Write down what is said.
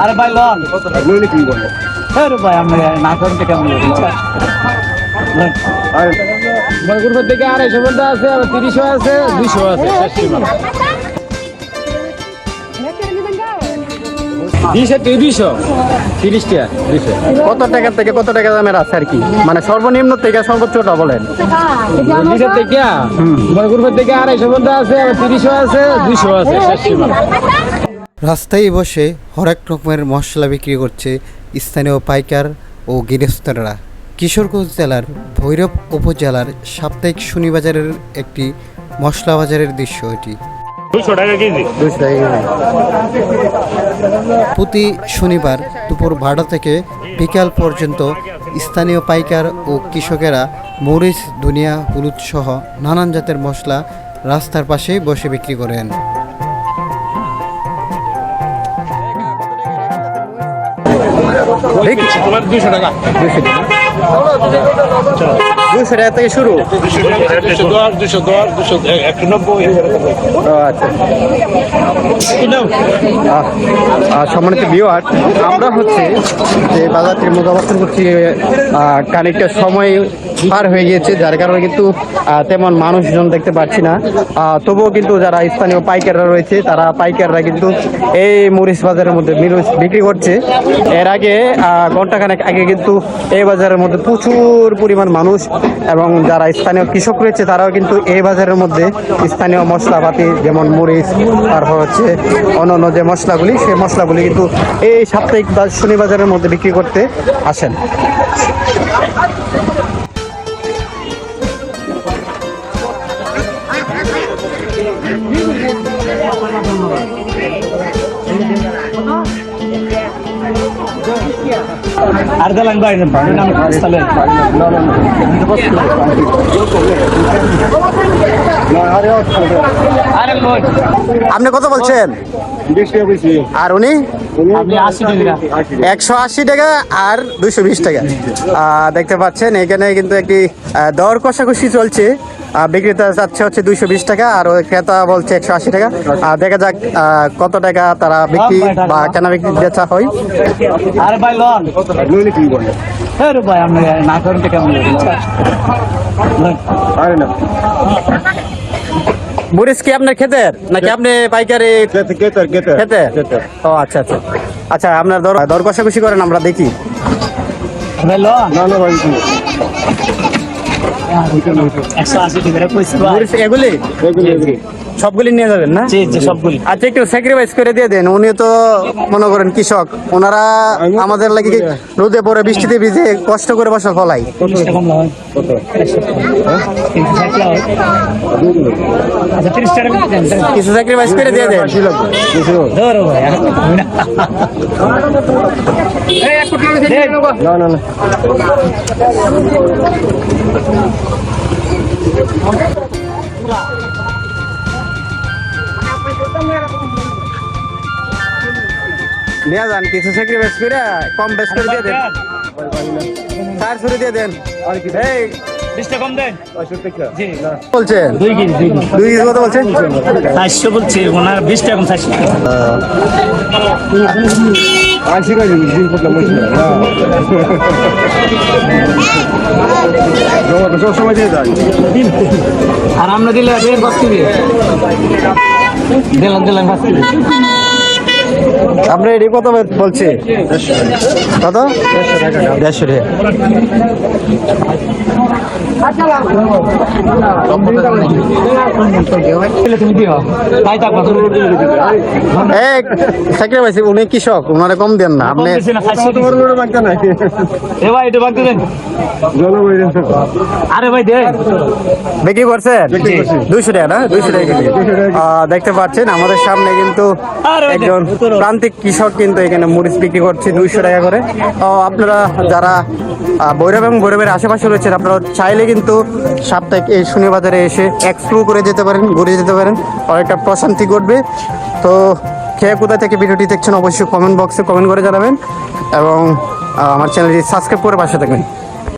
আরে ভাই লন লইলে কি বলে আরে ভাই আমরা না করতে কেমন ময়গুরপুর থেকে 250 বন্ধা আছে আর 30 আছে 200 আছে কত টাকা থেকে কত টাকা দামের আছে আর কি, মানে সর্বনিম্ন থেকে সর্বোচ্চটা বলেন। ময়গুরপুর থেকে 250 বন্ধা আছে আর 30 আছে 200 আছে। রাস্তায় বসে হরেক রকমের মশলা বিক্রি করছে স্থানীয় পাইকার ও গৃহস্থরা। কিশোরগঞ্জ জেলার ভৈরব উপজেলার সাপ্তাহিক শনিবাজারের একটি মশলা বাজারের দৃশ্য এটি। 200 টাকা কেজি। প্রতি শনিবার দুপুর 12টা থেকে বিকাল পর্যন্ত স্থানীয় পাইকার ও কৃষকেরা মরিচ, ধনিয়া, হলুদ সহ নানান জাতের মশলা রাস্তার পাশে বসে বিক্রি করেন। তোমার 200 টাকা 200 টাকা থেকে শুরু। 210 সম্মানিত ভিউয়ার, আমরা হচ্ছে যে বাজার থেকে মুখাবস্থান করছি, খানিকটা সময় পার হয়ে গিয়েছে, যার কারণে কিন্তু তেমন মানুষজন দেখতে পাচ্ছি না। তবুও কিন্তু যারা স্থানীয় পাইকাররা রয়েছে, তারা পাইকাররা কিন্তু এই মরিচ বাজারের মধ্যে মরিচ বিক্রি করছে। এর আগে ঘন্টাখানেক আগে কিন্তু এই বাজারের মধ্যে প্রচুর পরিমাণ মানুষ এবং যারা স্থানীয় কৃষক রয়েছে তারাও কিন্তু এই বাজারের মধ্যে স্থানীয় মশলাপাতি যেমন মরিচ, তারপর হচ্ছে অন্যান্য যে মশলাগুলি, সেই মশলাগুলি কিন্তু এই সাপ্তাহিক শনি বাজারের মধ্যে বিক্রি করতে আসেন। আপনি কত বলছেন? আর উনি 180 টাকা আর 220 টাকা। দেখতে পাচ্ছেন এখানে কিন্তু একটি দর কষাকষি চলছে। বিক্রেতা যাচ্ছে হচ্ছে 220 টাকা আর ক্রেতা বলছে 180 টাকা। দেখা যাক কত টাকা তারা বিক্রি বা কেনা বিক্রি বেচা হয়। আরে ভাই লন লইলে কি বলে আরে ভাই আমরা না করতে কেমন মরিচ কি আপনার ক্ষেতের নাকি আপনি পাইকারি? খেতে। ও আচ্ছা আচ্ছা আচ্ছা, আপনার দর কষাকষি করেন, আমরা দেখি। এগুলি সবগুলি নিয়ে যাবেন না? সবগুলি। আচ্ছা, একটু স্যাক্রিফাইস করে দিয়ে দেন। উনি তো মনে করেন কৃষক, ওনারা আমাদের লাগে রোদে পরে বৃষ্টিতে ভিজে কষ্ট করে ফসল ফলাই। কিছু স্যাক্রিফাইস করে দিয়ে দেন। নিয়ে যান, কিছু স্যাক্রিফাইস করে কম বেশ করে দিয়ে দেন। 400 দিয়ে দেন। এই 20 টাকা কম দেন। বলছেন 2 কেজি কত বলছেন? 400 বলছি, ওনার 20 টাকা কম। 400 সময় দিয়ে যান। আর আমরা দিলে দিলাম আমরা এটি কত বলছি? কত? 150 টাকা। উনি কৃষক, ওনারে কম দেন না আপনি। বিক্রি করছেন 200 টাকা না? 200 টাকা কেজি। দেখতে পাচ্ছেন আমাদের সামনে কিন্তু একজন প্রান্তিক কৃষক কিন্তু এখানে মরিচ বিক্রি করছে 200 টাকা করে। আপনারা যারা ভৈরব এবং ভৈরবের আশেপাশে রয়েছেন, আপনারা চাইলে কিন্তু সাপ্তাহিক এই শনিবাজারে এসে এক্সপ্লোর করে যেতে পারেন, ঘুরে যেতে পারেন, অনেকটা প্রশান্তি ঘটবে। তো খেয়ে কোথা থেকে ভিডিওটি দেখছেন অবশ্যই কমেন্ট বক্সে কমেন্ট করে জানাবেন এবং আমার চ্যানেলটি সাবস্ক্রাইব করে পাশে থাকবেন।